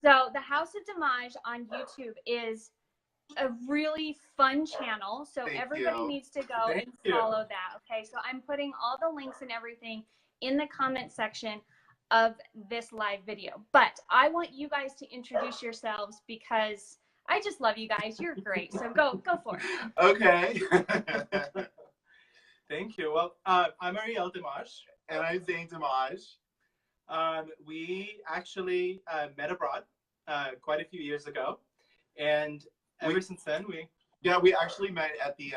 So the House of DMaaj on YouTube is a really fun channel. So everybody needs to go and follow that. Okay. So I'm putting all the links and everything in the comment section of this live video. But I want you guys to introduce yourselves because I just love you guys. You're great. So go for it. Okay. Thank you. Well, I'm ARIEL DMaaj. And I'm ZANE DMaaj. We actually met abroad quite a few years ago. And ever since then, we actually met at the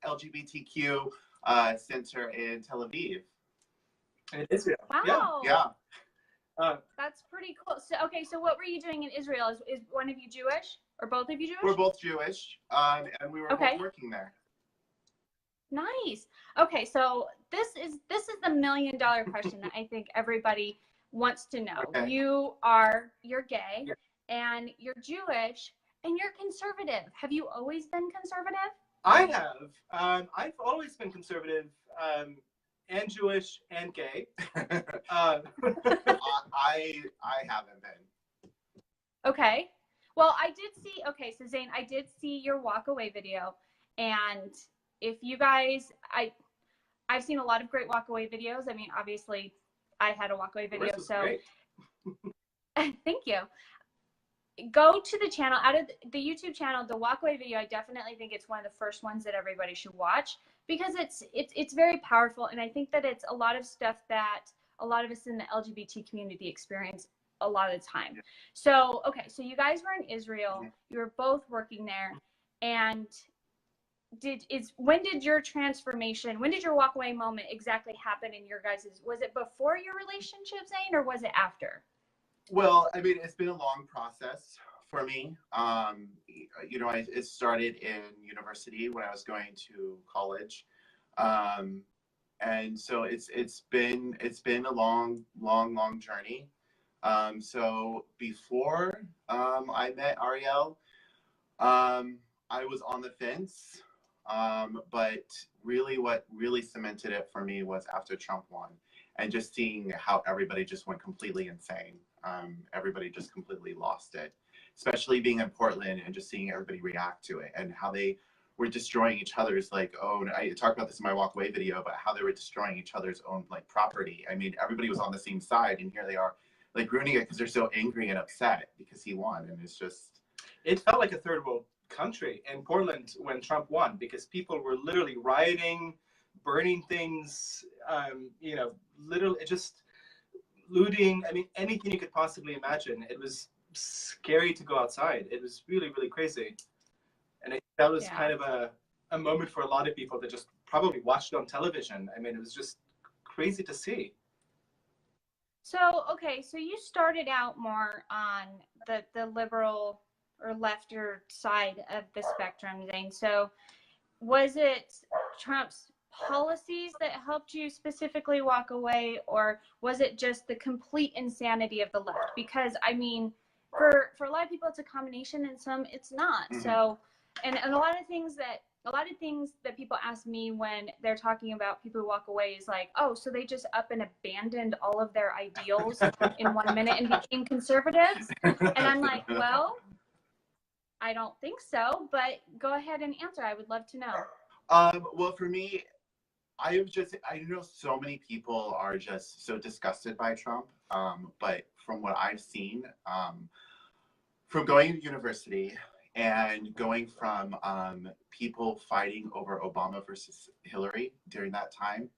LGBTQ center in Tel Aviv. In Israel. Wow. Yeah. That's pretty cool. So, okay, so what were you doing in Israel? Is one of you Jewish or both of you Jewish? We're both Jewish, and we were both working there. Nice. Okay, so this is the $1 million question that I think everybody wants to know. Okay. You're gay, and you're Jewish, and you're conservative. Have you always been conservative? I have. I've always been conservative. And Jewish and gay. I haven't been. Okay. Well, I did see. Okay, so Zane, I did see your Walkaway video, and if you guys, I've seen a lot of great Walkaway videos. I mean, obviously, I had a Walkaway video, so thank you. Go to the channel, out of the YouTube channel, the Walkaway video. I definitely think it's one of the first ones that everybody should watch because it's very powerful, and I think that it's a lot of stuff that a lot of us in the LGBT community experience a lot of the time. Yeah. So, okay, so you guys were in Israel. You were both working there, and when did your transformation, when did your Walkaway moment exactly happen in your guys's? Was it before your relationship, Zane, or was it after? Well, I mean, it's been a long process for me. You know, it started in university when I was going to college, and so it's been a long journey. So before I met ARIEL, I was on the fence, but really, what really cemented it for me was after Trump won, and just seeing how everybody just went completely insane. Everybody just completely lost it, especially being in Portland and just seeing everybody react to it and how they were destroying each other's, like, own. I talked about this in my Walkaway video, but how they were destroying each other's own, like, property. I mean, everybody was on the same side, and here they are, like, ruining it because they're so angry and upset because he won. And it's just, it felt like a third world country in Portland when Trump won, because people were literally rioting, burning things, you know, literally just looting. I mean, anything you could possibly imagine. It was scary to go outside. It was really, really crazy. And that was kind of a moment for a lot of people that just probably watched it on television. I mean, it was just crazy to see. So, okay, so you started out more on the liberal or lefter side of the spectrum, Zane. So was it Trump's policies that helped you specifically walk away, or was it just the complete insanity of the left? Because I mean, for a lot of people it's a combination, and some it's not. So and a lot of things that people ask me when they're talking about people who walk away is like, oh, so they just up and abandoned all of their ideals in 1 minute and became conservatives? And I'm like, well, I don't think so, but go ahead and answer. I would love to know. Well, for me, I know so many people are just so disgusted by Trump, but from what I've seen, from going to university and going from people fighting over Obama versus Hillary during that time,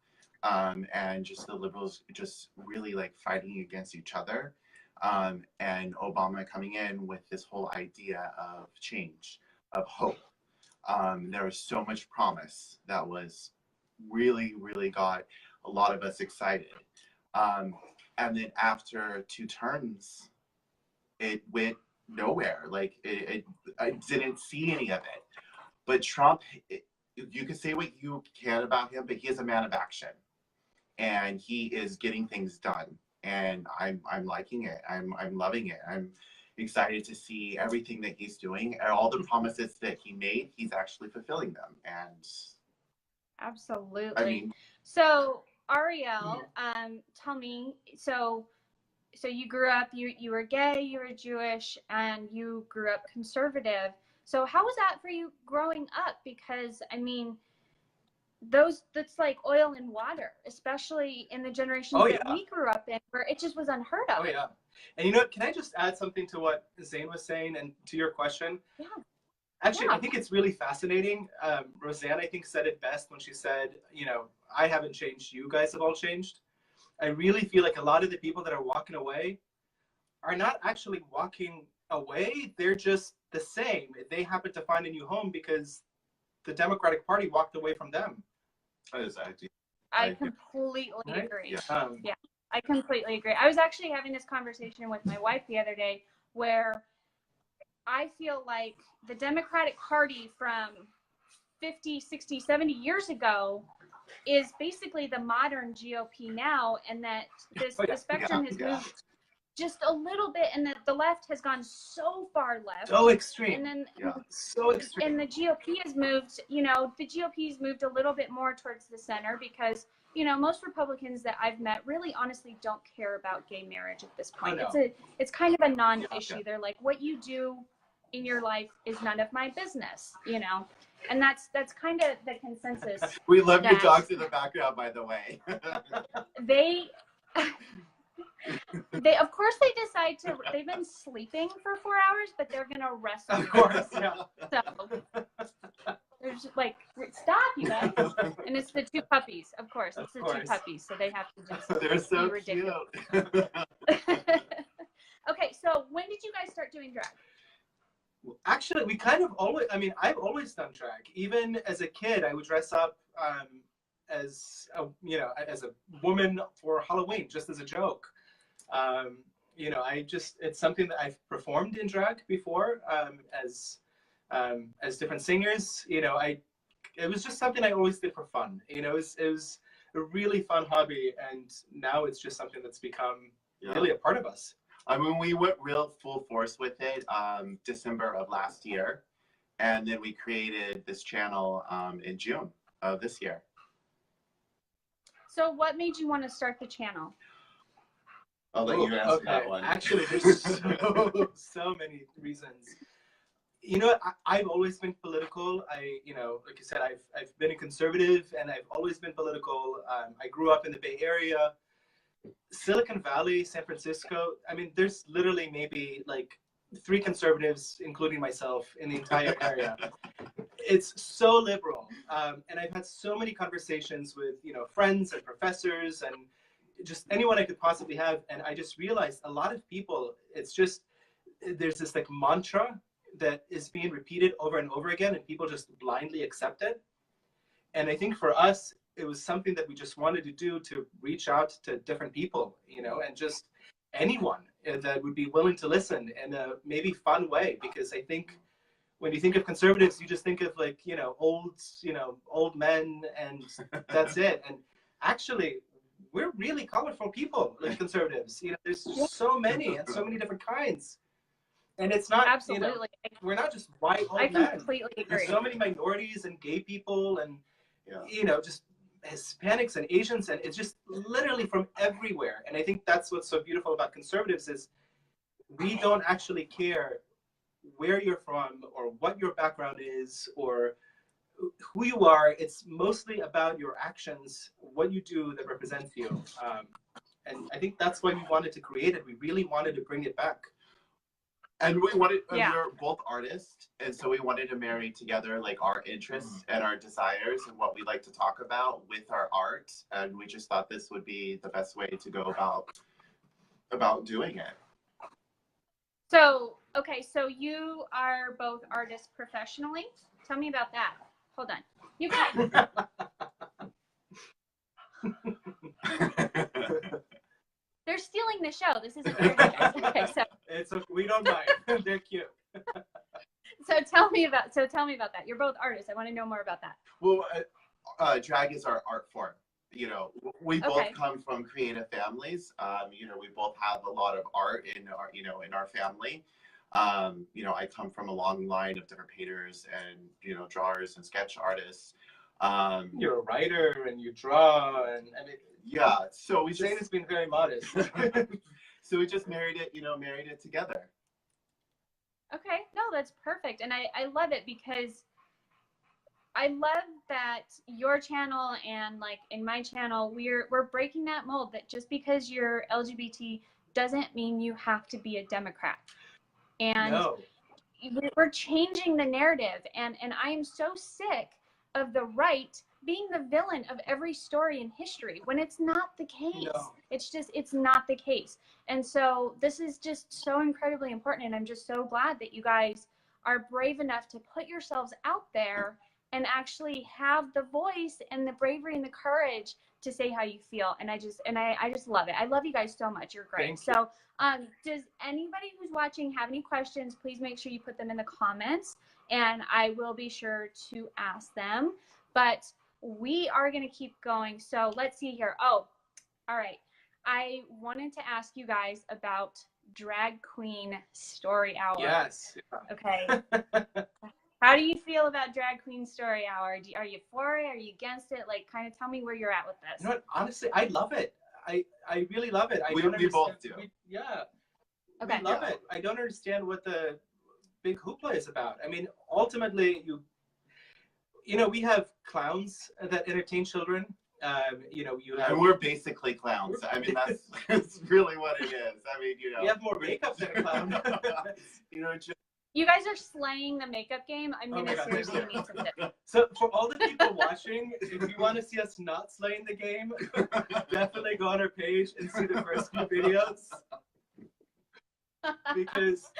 and just the liberals just really like fighting against each other, and Obama coming in with this whole idea of change, of hope. There was so much promise that was really got a lot of us excited. And then after 2 terms, it went nowhere. Like I didn't see any of it. But Trump, you can say what you can about him, but he is a man of action, and he is getting things done. And I'm liking it. I'm loving it. I'm excited to see everything that he's doing, and all the promises that he made, he's actually fulfilling them. And absolutely. I mean, so ARIEL, tell me, so so you grew up, you were gay, you were Jewish, and you grew up conservative. So how was that for you growing up? Because I mean, that's like oil and water, especially in the generations that we grew up in, where it just was unheard of. Oh yeah. And you know, can I just add something to what Zane was saying and to your question? Yeah. Actually, I think it's really fascinating. Roseanne, I think, said it best when she said, you know, I haven't changed, you guys have all changed. I really feel like a lot of the people that are walking away are not actually walking away. They're just the same. They happen to find a new home because the Democratic Party walked away from them. I completely agree. Yeah. Yeah, I completely agree. I was actually having this conversation with my wife the other day where I feel like the Democratic Party from 50, 60, 70 years ago is basically the modern GOP now, and that the spectrum has moved just a little bit, and that the left has gone so far left. So extreme. And then so extreme. And the GOP has moved, you know, the GOP's moved a little bit more towards the center because, you know, most Republicans that I've met really honestly don't care about gay marriage at this point. It's kind of a non-issue. They're like, what you do in your life is none of my business, you know. And that's kind of the consensus. We love your dogs in the background, by the way. They of course they decide to. They've been sleeping for 4 hours, but they're gonna rest. Of course, yeah. So they're just like, stop, you guys. And it's the two puppies, of course. It's the two puppies, so they have to just. They're so be ridiculous. cute. Okay, so when did you guys start doing drag? Actually, we kind of always, I mean, I've always done drag. Even as a kid, I would dress up as a, you know, as a woman for Halloween, just as a joke. You know, it's something that I've performed in drag before, as different singers. You know, it was just something I always did for fun. You know, it was a really fun hobby, and now it's just something that's become really a part of us. I mean, we went real full force with it December of last year, and then we created this channel in June of this year. So what made you want to start the channel? I'll let you answer that one. Actually, there's so many reasons. You know, I've always been political. You know, like I said, I've been a conservative, and I've always been political. I grew up in the Bay Area. Silicon Valley, San Francisco, I mean, there's literally maybe like 3 conservatives, including myself, in the entire area. It's so liberal. And I've had so many conversations with, you know, friends and professors and just anyone I could possibly have. And I just realized a lot of people, it's just, there's this like mantra that is being repeated over and over again, and people just blindly accept it. And I think for us, it was something that we just wanted to do, to reach out to different people, you know, and just anyone that would be willing to listen in a maybe fun way. Because I think when you think of conservatives, you just think of like, you know, old men, and that's it. And actually, we're really colorful people, like conservatives. You know, there's so many and so many different kinds. And it's not, absolutely. You know, we're not just white old men. I completely agree. There's so many minorities and gay people, and you know, just Hispanics and Asians, and it's just literally from everywhere. And I think that's what's so beautiful about conservatives is we don't actually care where you're from or what your background is or who you are. It's mostly about your actions, what you do that represents you. And I think that's why we wanted to create it. We really wanted to bring it back. And we wanted, we're both artists, and so we wanted to marry together like our interests and our desires and what we like to talk about with our art. And we just thought this would be the best way to go about doing it. So, okay, so you are both artists professionally. Tell me about that. Hold on. You guys. They're stealing the show. This isn't fair, guys. Okay, so we don't mind. They're cute. So tell me about that. You're both artists. I want to know more about that. Well, drag is our art form. You know, we both come from creative families. You know, we both have a lot of art in our family. You know, I come from a long line of different painters and, you know, drawers and sketch artists. You're a writer and you draw, and I mean, yeah. So Zane has been very modest. So we just married it, married it together. Okay, no, that's perfect. And I love it because I love that your channel and like in my channel, we're breaking that mold that just because you're LGBT doesn't mean you have to be a Democrat. And No. we're changing the narrative. And I am so sick of the right being the villain of every story in history when it's not the case. No. It's not the case. And so this is just so incredibly important. And I'm just so glad that you guys are brave enough to put yourselves out there and actually have the voice and the bravery and the courage to say how you feel. And I just love it. I love you guys so much. You're great. So does anybody who's watching have any questions? Please make sure you put them in the comments and I will be sure to ask them. But we are going to keep going. So let's see here. Oh, all right. I wanted to ask you guys about Drag Queen Story Hour. Yes. Okay. How do you feel about Drag Queen Story Hour? Are you for it? Are you against it? Like, kind of tell me where you're at with this. You know what? Honestly, I love it. I really love it. We both do. Yeah. Okay. We love it. I don't understand what the big hoopla is about. I mean, ultimately, we have clowns that entertain children. You have. And we're basically clowns. I mean, that's really what it is. I mean, We have more makeup than a clown. You guys are slaying the makeup game. I'm going to seriously need some tips. So for all the people watching, if you want to see us not slaying the game, definitely go on our page and see the first few videos. Because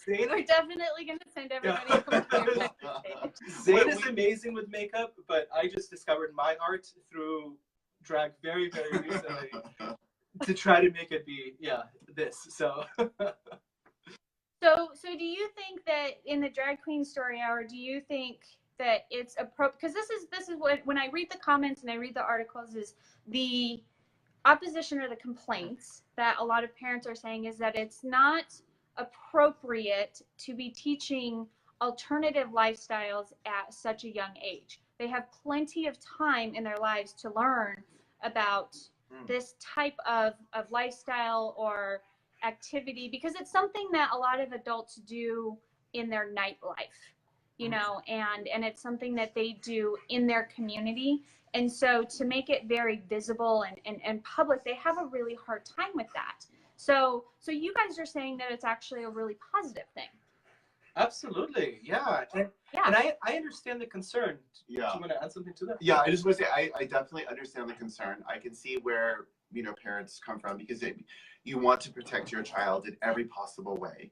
Zane, we're definitely going to send everybody over to page. Zane is amazing with makeup, but I just discovered my art through drag very, very recently to try to make it be, this. So... So do you think that in the Drag Queen Story Hour, do you think that it's appropriate? Because this is what, when I read the comments and I read the articles, is the opposition or the complaints that a lot of parents are saying is that it's not appropriate to be teaching alternative lifestyles at such a young age. They have plenty of time in their lives to learn about this type of lifestyle or activity, because it's something that a lot of adults do in their nightlife, and it's something that they do in their community. And so to make it very visible and public, they have a really hard time with that. So you guys are saying that it's actually a really positive thing. Absolutely, yeah. And I understand the concern. Yeah. Do you want to add something to that? Yeah, I just want to say I definitely understand the concern. I can see where parents come from, because you want to protect your child in every possible way.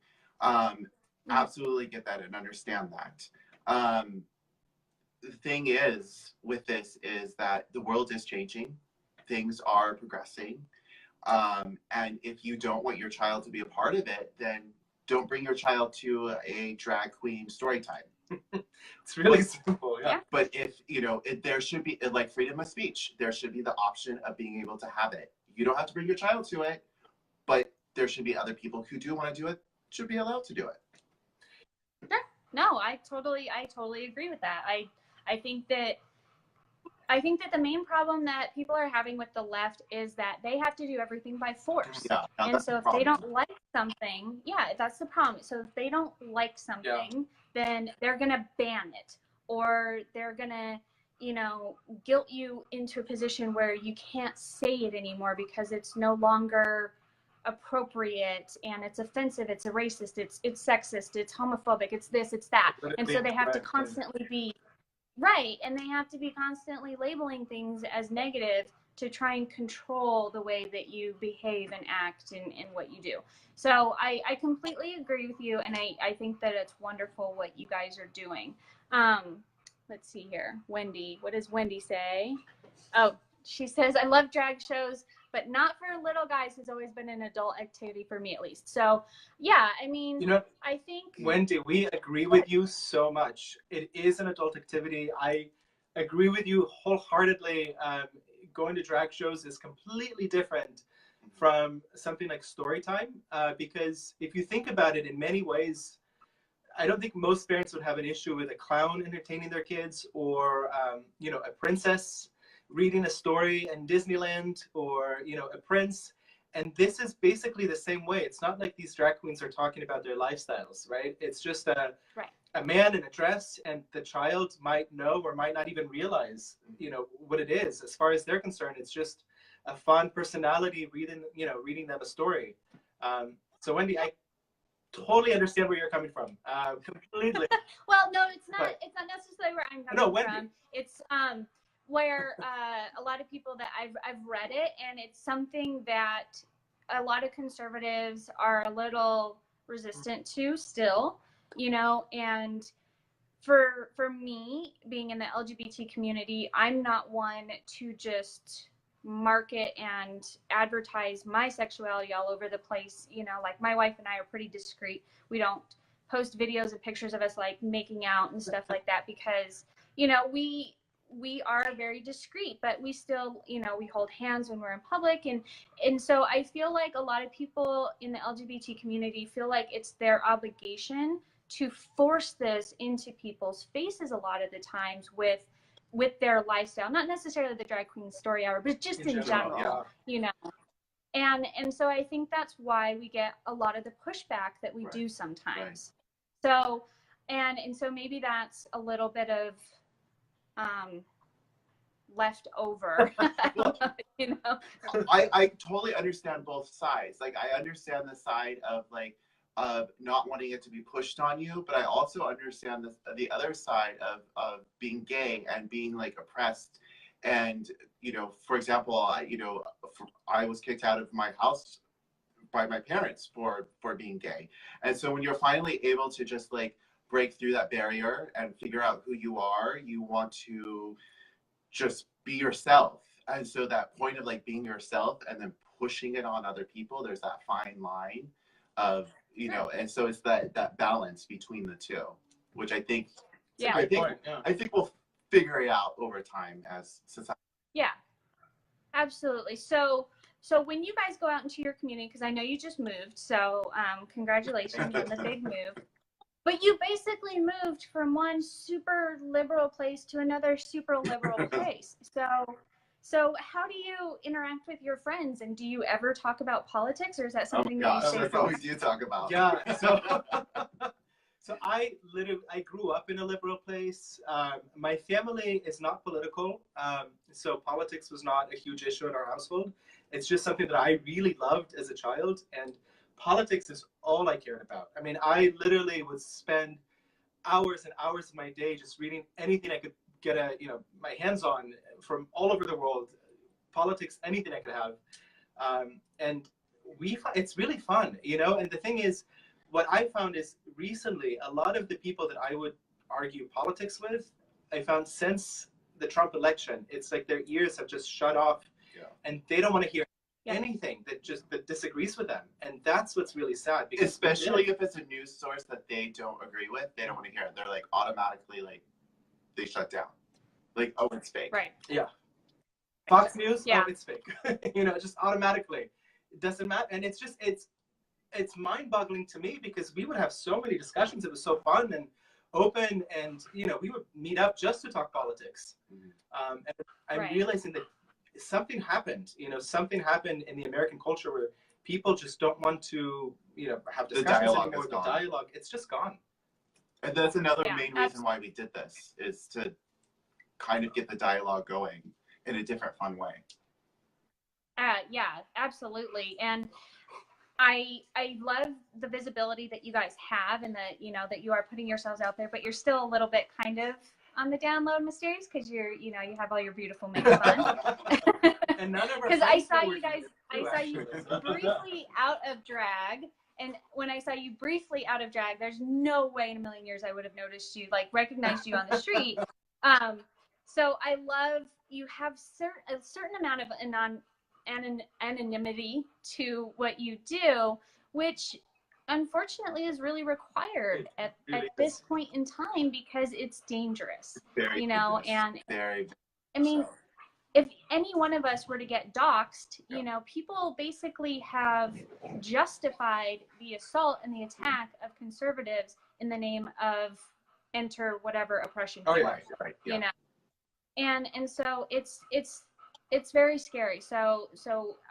Absolutely get that and understand that. The thing is with this is that the world is changing. Things are progressing. And if you don't want your child to be a part of it, then don't bring your child to a drag queen story time. It's really simple, yeah. But if, there should be, like freedom of speech, there should be the option of being able to have it. You don't have to bring your child to it, but there should be other people who do want to do it, should be allowed to do it. Sure. No, I totally agree with that. I think that the main problem that people are having with the left is that they have to do everything by force. Yeah, and so if they don't like something, that's the problem. So if they don't like something, then they're going to ban it, or they're going to, guilt you into a position where you can't say it anymore because it's no longer appropriate and it's offensive, it's a racist, it's sexist, it's homophobic, it's this, it's that. And so they have to constantly be right, and they have to be constantly labeling things as negative to try and control the way that you behave and act in what you do. So I completely agree with you, and I think that it's wonderful what you guys are doing. Let's see here. Wendy, what does Wendy say? Oh, she says, I love drag shows, but not for little guys. Has always been an adult activity for me, at least. So yeah, I mean, I think, Wendy, we agree with you so much. It is an adult activity. I agree with you wholeheartedly. Going to drag shows is completely different from something like story time, because if you think about it, in many ways, I don't think most parents would have an issue with a clown entertaining their kids, or a princess reading a story in Disneyland, or a prince. And this is basically the same way. It's not like these drag queens are talking about their lifestyles, right? It's just a man in a dress, and the child might know or might not even realize, you know, what it is. As far as they're concerned, it's just a fun personality reading them a story. So Wendy, I totally understand where you're coming from. Completely. Well, no, it's not necessarily where I'm coming from. It's where a lot of people that I've read it, and it's something that a lot of conservatives are a little resistant to still, you know. And for me, being in the LGBT community, I'm not one to just market and advertise my sexuality all over the place. You know, like my wife and I are pretty discreet. We don't post videos and pictures of us like making out and stuff like that, because, you know, we are very discreet, but we still, you know, we hold hands when we're in public. And so I feel like a lot of people in the LGBT community feel like it's their obligation to force this into people's faces a lot of the times with their lifestyle, not necessarily the drag queen story hour, but just in general, you know. And so I think that's why we get a lot of the pushback that we do sometimes. So, and so maybe that's a little bit of left over, you know. I totally understand both sides. Like, I understand the side of like not wanting it to be pushed on you, but I also understand the other side of being gay and being like oppressed. And, you know, for example, I was kicked out of my house by my parents for being gay. And so when you're finally able to just like break through that barrier and figure out who you are, you want to just be yourself. And so that point of like being yourself and then pushing it on other people, there's that fine line of, you know, and so it's that balance between the two, which I think I think we'll figure it out over time as society. Yeah, absolutely. So when you guys go out into your community, because I know you just moved, so congratulations on the big move. But you basically moved from one super liberal place to another super liberal place. So how do you interact with your friends, and do you ever talk about politics, or is that something that you say? That's what we do talk about. Yeah. So I grew up in a liberal place. My family is not political, so politics was not a huge issue in our household. It's just something that I really loved as a child, and politics is all I cared about. I mean, I literally would spend hours and hours of my day just reading anything I could get my hands on from all over the world, politics, anything I could have. And it's really fun, you know. And the thing is, what I found is recently, a lot of the people that I would argue politics with, I found since the Trump election, it's like their ears have just shut off, and they don't want to hear anything that disagrees with them. And that's what's really sad, because especially if it's a news source that they don't agree with, they don't want to hear it. They're like automatically like they shut down. Like, oh, it's fake. Right. Yeah. Fox News, oh, it's fake. You know, just automatically. It doesn't matter. And it's just it's mind-boggling to me, because we would have so many discussions. It was so fun and open, and you know, we would meet up just to talk politics. And I'm realizing that something happened. You know, something happened in the American culture where people just don't want to, you know, have discussions anymore. The dialogue, it's just gone. And that's another main reason why we did this, is to kind of get the dialogue going in a different, fun way. Yeah, absolutely. And I love the visibility that you guys have, and that, you know, that you are putting yourselves out there, but you're still a little bit kind of on the down low, mysterious, because you have all your beautiful makeup on. And none of our because I saw you briefly out of drag, and when I saw you briefly out of drag, there's no way in a million years I would have noticed you, like recognized you on the street. So I love, you have a certain amount of anonymity to what you do, which unfortunately is really required at this point in time, because it's dangerous, you know. And I mean, if any one of us were to get doxxed, you know, people basically have justified the assault and the attack of conservatives in the name of enter whatever oppression you know. And so it's very scary. So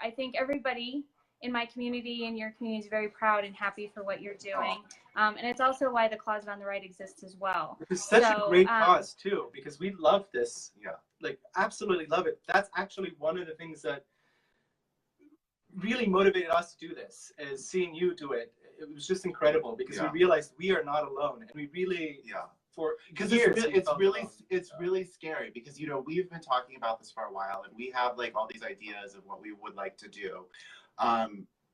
I think everybody in my community, and your community is very proud and happy for what you're doing. And it's also why the Closet on the Right exists as well. It's such a great cause too, because we love this. Yeah, like absolutely love it. That's actually one of the things that really motivated us to do this, is seeing you do it. It was just incredible, because we realized we are not alone, and we really for because years it's really scary, because, you know, we've been talking about this for a while, and we have like all these ideas of what we would like to do,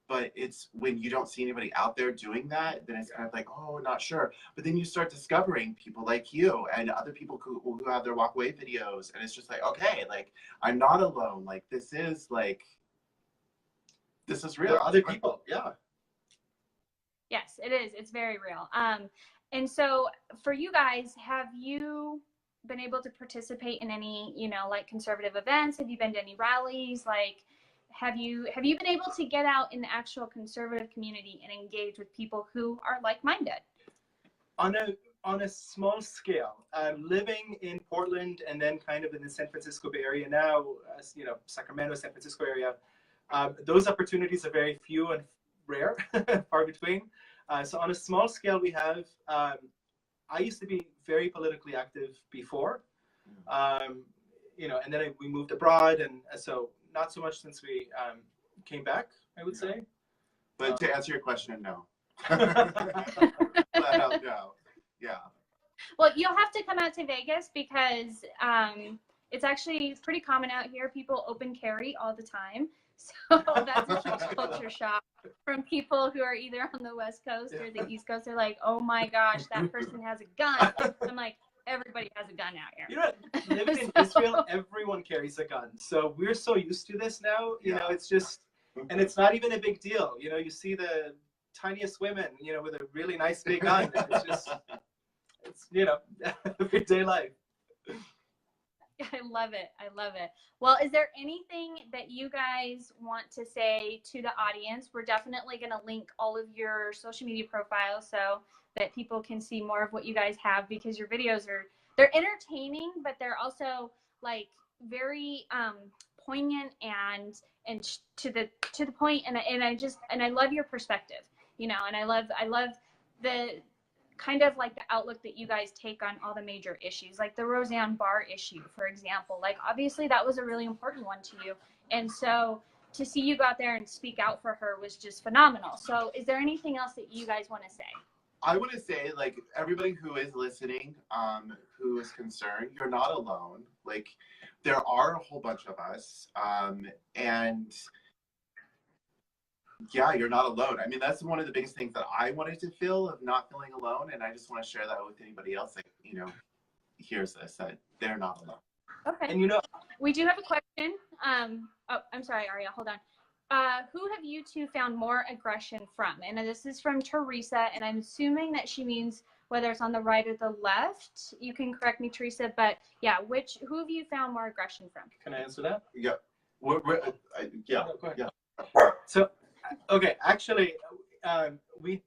but it's when you don't see anybody out there doing that, then it's kind of like, oh, not sure. But then you start discovering people like you and other people who have their Walkaway videos, and it's just like, okay, like I'm not alone. Like this is real. There are other people. Yes, it is. It's very real. And so for you guys, have you been able to participate in any, you know, like conservative events? Have you been to any rallies? Like, have you been able to get out in the actual conservative community and engage with people who are like-minded? On a small scale, living in Portland and then kind of in the San Francisco Bay Area now, you know, Sacramento, San Francisco area, those opportunities are very few and rare, far between. So on a small scale, we have, I used to be very politically active before, you know, and then we moved abroad, and so not so much since we came back, I would say. But to answer your question, no. No. Yeah. Well, you'll have to come out to Vegas, because it's actually pretty common out here. People open carry all the time. So that's a huge culture shock from people who are either on the West Coast or the East Coast. They're like, oh my gosh, that person has a gun. I'm like, everybody has a gun out here. You know, living in Israel, everyone carries a gun. So we're so used to this now, you know, it's just, and it's not even a big deal. You know, you see the tiniest women, you know, with a really nice big gun. It's just, it's, you know, everyday life. I love it. I love it. Well, is there anything that you guys want to say to the audience? We're definitely going to link all of your social media profiles so that people can see more of what you guys have, because your videos they're entertaining, but they're also like very poignant and to the point. And I love your perspective, you know, and I love the kind of like the outlook that you guys take on all the major issues, like the Roseanne Barr issue, for example. Like, obviously that was a really important one to you. And so to see you go out there and speak out for her was just phenomenal. So is there anything else that you guys want to say? I want to say, like, everybody who is listening, who is concerned, you're not alone. Like, there are a whole bunch of us. And yeah, you're not alone. I mean, that's one of the biggest things that I wanted to feel, of not feeling alone. And I just want to share that with anybody else that, you know, hears this, that they're not alone. Okay. And, you know, we do have a question. Oh, I'm sorry, Ariel, hold on. Who have you two found more aggression from? And this is from Teresa, and I'm assuming that she means whether it's on the right or the left. You can correct me, Teresa, but yeah, who have you found more aggression from? Can I answer that? Yeah. Yeah. No, go ahead. Yeah. So, okay, actually, we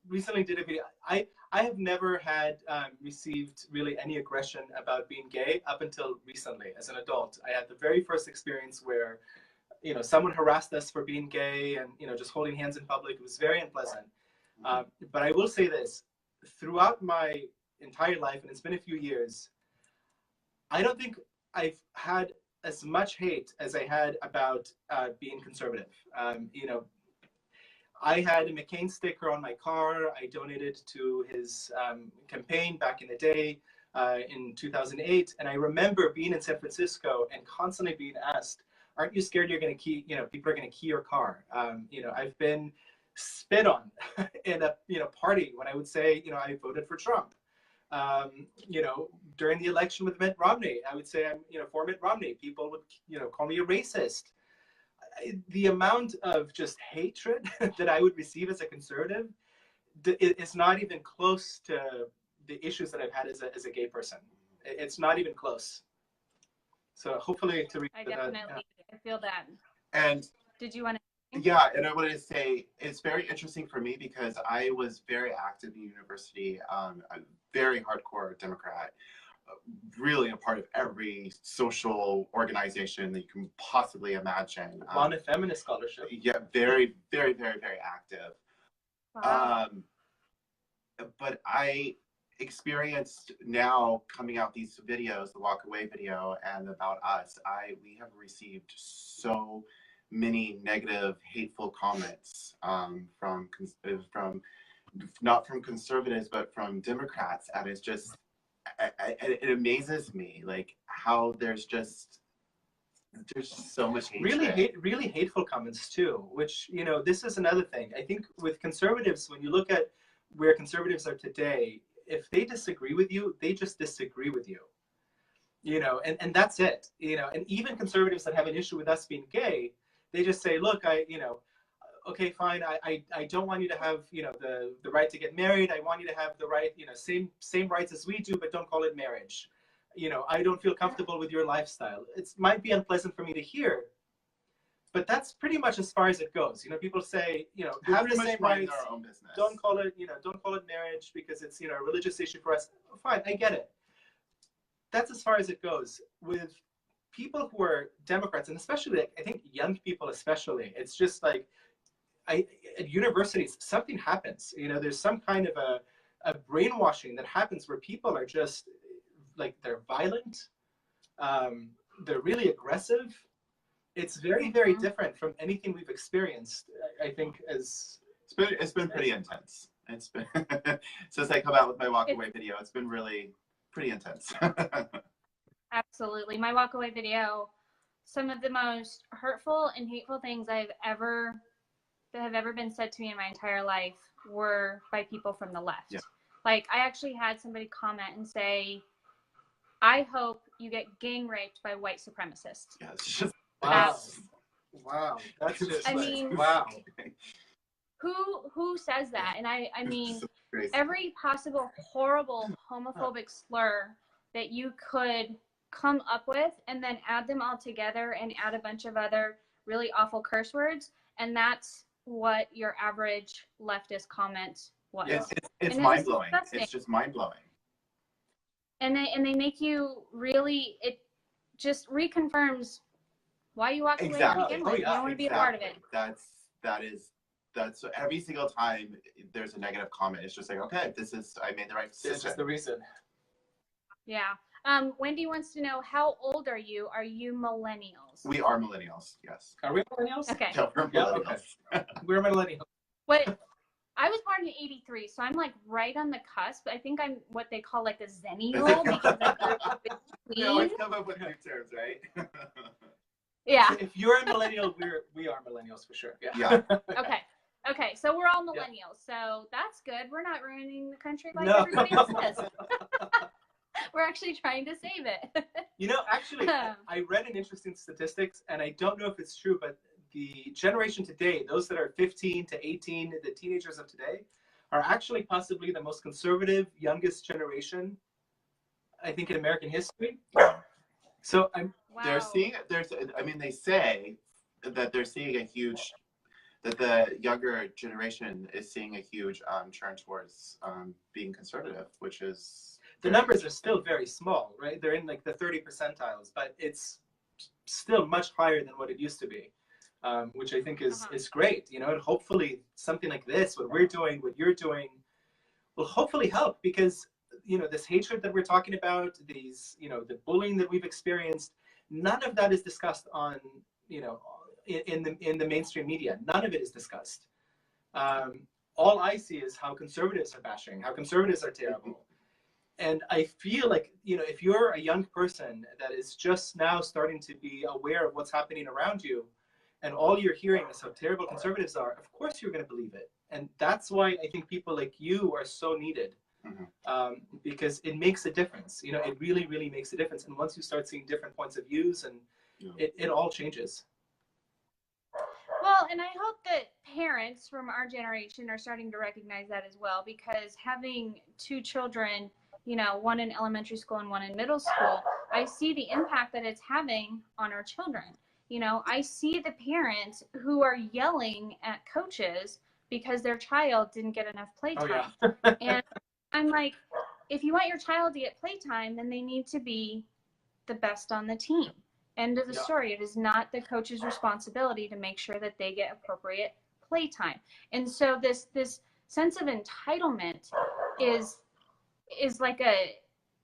recently did a video. I have never had received really any aggression about being gay up until recently. As an adult, I had the very first experience where, you know, someone harassed us for being gay and, you know, just holding hands in public. It was very unpleasant. But I will say this, throughout my entire life, and it's been a few years, I don't think I've had as much hate as I had about being conservative. You know, I had a McCain sticker on my car. I donated to his campaign back in the day in 2008. And I remember being in San Francisco and constantly being asked, aren't you scared you're going to key, you know, people are going to key your car? You know, I've been spit on in a, you know, party when I would say, you know, I voted for Trump. You know, during the election with Mitt Romney, I would say I'm, you know, for Mitt Romney. People would, you know, call me a racist. The amount of just hatred that I would receive as a conservative is not even close to the issues that I've had as a gay person. It's not even close. So hopefully to I definitely I feel that. And did you want to? Yeah, and I wanted to say it's very interesting for me because I was very active in university, a very hardcore Democrat. really a part of every social organization that you can possibly imagine. On a feminist scholarship. Yeah, very, very, very, very active. Wow. But I experienced now coming out these videos, the Walkaway video and About Us, we have received so many negative, hateful comments from not from conservatives, but from Democrats. And it's just, it amazes me, like, how there's so much hatred. Really hateful comments too, which, you know, this is another thing. I think with conservatives, when you look at where conservatives are today, if they disagree with you, they just disagree with you, you know, and that's it, you know. And even conservatives that have an issue with us being gay, they just say, look, okay, fine, I don't want you to have, you know, the right to get married. I want you to have the right, you know, same rights as we do, but don't call it marriage. You know, I don't feel comfortable with your lifestyle. It might be unpleasant for me to hear, but that's pretty much as far as it goes. You know, people say, you know, have the same rights. Don't call it, you know, don't call it marriage because it's, you know, a religious issue for us. Fine, I get it. That's as far as it goes. With people who are Democrats, and especially, I think young people especially, it's just like, at universities, something happens. You know, there's some kind of a brainwashing that happens where people are just, like, they're violent, they're really aggressive. It's very, very different from anything we've experienced, I think, as... It's been pretty intense. It's been, since I come out with my Walkaway video, it's been really pretty intense. Absolutely. My Walkaway video, some of the most hurtful and hateful things that have ever been said to me in my entire life were by people from the left. Yeah. Like, I actually had somebody comment and say, I hope you get gang raped by white supremacists. Yeah, it's just, wow. That's just, I mean, wow. Who says that? And I mean, every possible horrible homophobic slur that you could come up with, and then add them all together and add a bunch of other really awful curse words, and that's what your average leftist comment was. Yeah, it's mind-blowing. It's just mind-blowing. And they make you really, it just reconfirms why you walked away to begin with. You don't want to be a part of it. That's every single time there's a negative comment, it's just like, okay, I made the right decision. This is the reason. Yeah. Wendy wants to know, how old are you? Are you millennials? We are millennials, yes. Are we millennials? Okay. Yeah, we're millennials. Okay. We're millennials. What? I was born in '83, so I'm like right on the cusp. I think I'm what they call like a zennial because I'm we always come up with new terms, right? Yeah. So if you're a millennial, we are millennials for sure. Yeah. Okay. So we're all millennials. So that's good. We're not ruining the country like everybody else is. We're actually trying to save it. You know, actually, I read an interesting statistics, and I don't know if it's true, but the generation today, those that are 15 to 18, the teenagers of today, are actually possibly the most conservative, youngest generation, I think, in American history. So they're seeing, they say that they're seeing that the younger generation is seeing a huge turn towards being conservative, which is... The numbers are still very small, right? They're in like the 30 percentiles, but it's still much higher than what it used to be, which I think is great, you know, and hopefully something like this, what we're doing, what you're doing, will hopefully help, because, you know, this hatred that we're talking about, these, you know, the bullying that we've experienced, none of that is discussed on, you know, in the mainstream media. None of it is discussed. All I see is how conservatives are bashing, how conservatives are terrible. And I feel like, you know, if you're a young person that is just now starting to be aware of what's happening around you, and all you're hearing is how terrible conservatives are, of course you're going to believe it. And that's why I think people like you are so needed, because it makes a difference. You know, it really, really makes a difference. And once you start seeing different points of views, and it all changes. Well, and I hope that parents from our generation are starting to recognize that as well, because having two children, you know, one in elementary school and one in middle school, I see the impact that it's having on our children. You know, I see the parents who are yelling at coaches because their child didn't get enough playtime. And I'm like, if you want your child to get playtime, then they need to be the best on the team. End of the story. It is not the coach's responsibility to make sure that they get appropriate playtime. And so this sense of entitlement is like a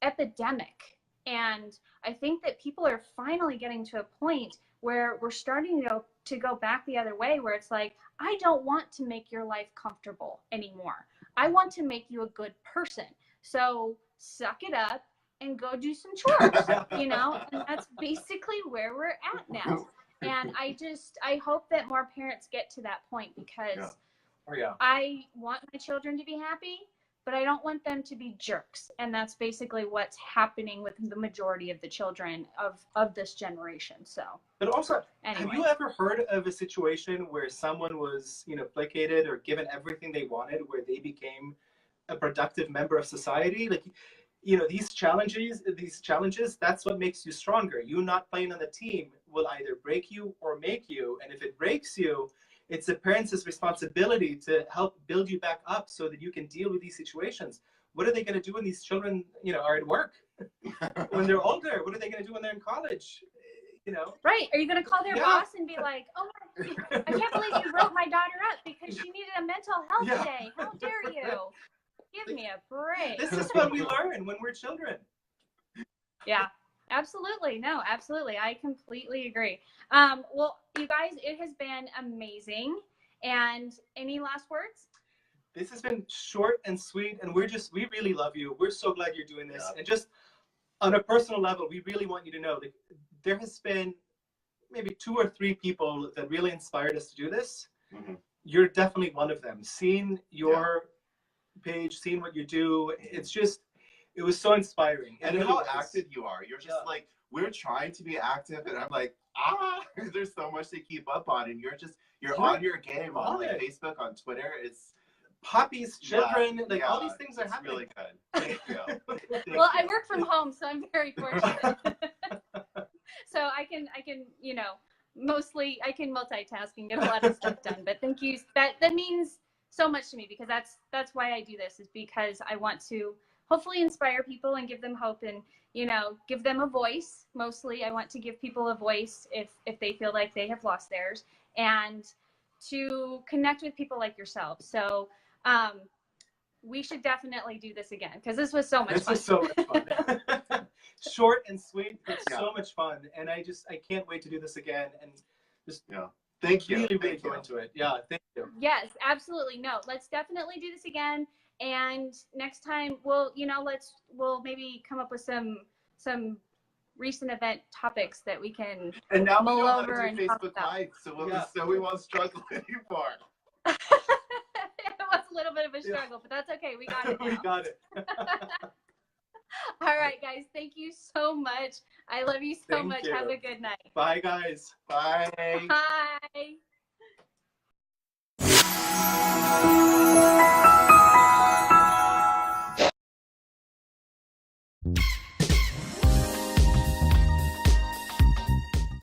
epidemic. And I think that people are finally getting to a point where we're starting to go back the other way, where it's like, I don't want to make your life comfortable anymore. I want to make you a good person. So suck it up and go do some chores, you know? And that's basically where we're at now. And I hope that more parents get to that point, because I want my children to be happy, but I don't want them to be jerks. And that's basically what's happening with the majority of the children of this generation. So, but also, anyway. Have you ever heard of a situation where someone was, you know, placated or given everything they wanted, where they became a productive member of society? Like, you know, these challenges, that's what makes you stronger. You not playing on the team will either break you or make you. And if it breaks you, it's the parents' responsibility to help build you back up so that you can deal with these situations. What are they going to do when these children, you know, are at work? When they're older, what are they going to do when they're in college? You know? Right. Are you going to call their boss and be like, oh, I can't believe you wrote my daughter up because she needed a mental health day. How dare you? Give me a break. This is what we learn when we're children. Yeah. Absolutely. No, absolutely. I completely agree. Well, you guys, it has been amazing. And any last words? This has been short and sweet, and we really love you. We're so glad you're doing this. Yeah. And just on a personal level, we really want you to know that there has been maybe 2 or 3 people that really inspired us to do this. Mm-hmm. You're definitely one of them. Seeing your page, seeing what you do, it was so inspiring. And how active you are. You're just like, we're trying to be active, and I'm like, there's so much to keep up on, and you're on your game on like Facebook, on Twitter. It's puppies, children, all these things are happening. Really good. Thank you. Well, I work from home, so I'm very fortunate. So I can, you know, mostly I can multitask and get a lot of stuff done. But thank you. That means so much to me, because that's why I do this, is because I want to hopefully inspire people and give them hope, and, you know, give them a voice. Mostly I want to give people a voice if they feel like they have lost theirs, and to connect with people like yourself. So we should definitely do this again, because this was so much fun. This was so much fun. Short and sweet, but so much fun. And I can't wait to do this again, and just thank you. Really go into it. Yeah, thank you. Yes, absolutely. No, let's definitely do this again. And next time we'll maybe come up with some recent event topics that we can mull over and talk about. Live, so we won't struggle anymore. It was a little bit of a struggle, but that's okay. We got it now. We got it. All right, guys. Thank you so much. I love you so much. Have a good night. Bye, guys. Bye. Bye.